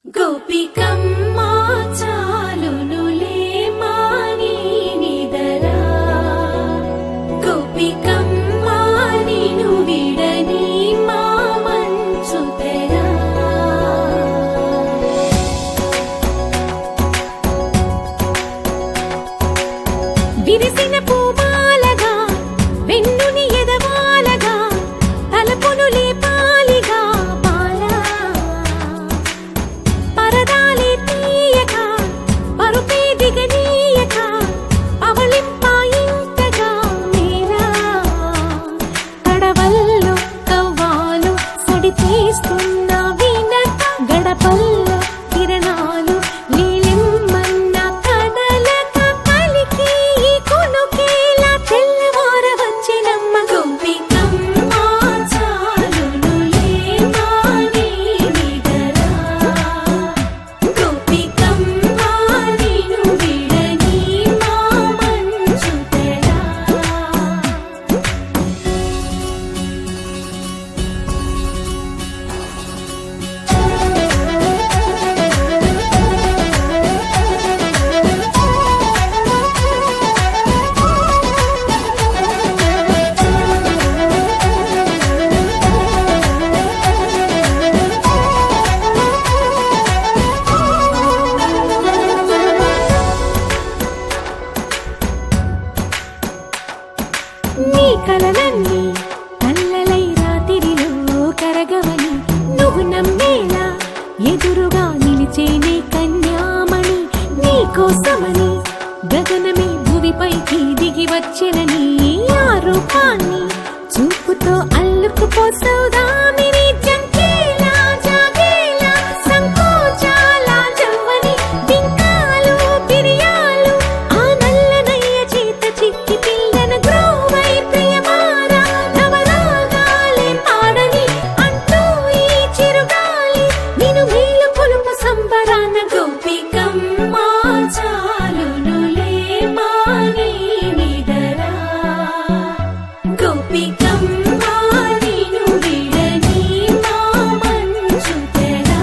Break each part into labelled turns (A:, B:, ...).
A: గోపికమ్మా చాలునులే మాని నిదరా గోపికమ్మా నిను విడని మా మంచు తెరా విరిసిన పూమాలగా వెన్నుని ఎదవాలగా తలపును లేపాలిగా బాలా పరదాలే తీయక పరుపే దిగనీయక అవలింపాయింతగా మేలా కడవల్లో కవ్వాలు సడి తీస్తున్న వినత గడపల్లో కిరణాలు నీలిమ్మన్న కదలక కలికి ఈ కొనుకేలా తెల్లవార వచ్చినమ్మ గోపికమ్మా చాలునులే మాని నిదరా గోపికమ్మా నిను విడని మా మంచు తెరా నీ కలలన్నీ కల్లలై రాత్రిలో కరగవని నువ్వు నమ్మేలా ఎదురుగా నిలిచేనే కన్యామణి నీ కోసమని గగనమే భువిపైకి దిగి వచ్చినని ఆ రూపాన్ని చూపుతో అల్లుకుపోసౌదామిని జంకేలా జాగేలా సంకోచాల జవ్వని బింకాలు బిరియాలు ఆ నల్లనయ్య చేత చిక్కి పిల్లన గ్రోవై ప్రియమారా నవరాగాలే పాడని అంటూ ఈ చిరుగాలి నిను మేలు కొలుపు సంబరాన గోపికమ్మా చాలునులే మాని నిదరా గోపికమ్మా నిను విడని మా మంచు తెరా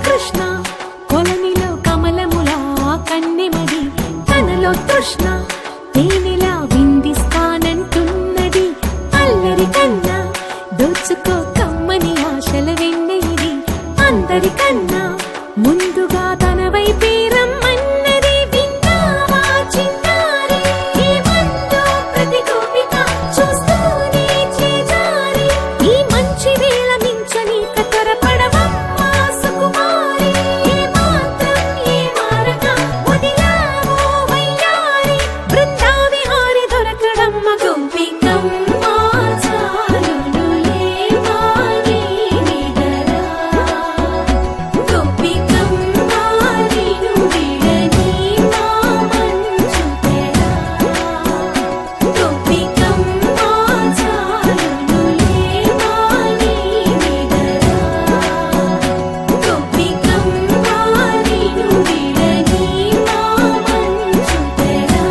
A: కృష్ణ కొలనిలో కమలములా కన్నెమది తనలో తృష్ణ తేనెలా విందిస్తానంటున్నది అల్లరి కన్నా దోచుకో కమ్మని ఆశల వెన్నెయిది అందరికన్నా ముందుగా తన వైపే రమ్మన్నది విన్నావా చిన్నారి ఏమందో ప్రతి గోపిక చూస్తూనే చేజారి ఈ మంచి వేళ మించని కతరపడవమ్మా సుకుమారి ఏ మాత్రం ఏ మారక వదిలావో వయ్యారి బృందావిహారి దొరకడమ్మ గోపికమ్మా చాలునులే మాని నిదరా గోపికమ్మా నిను విడని మా మంచు తెరా గోపికమ్మా చాలునులే మాని నిదరా గోపికమ్మా నిను విడని మా మంచు తెరా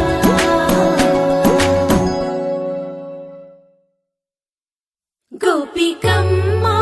A: గోపికమ్మా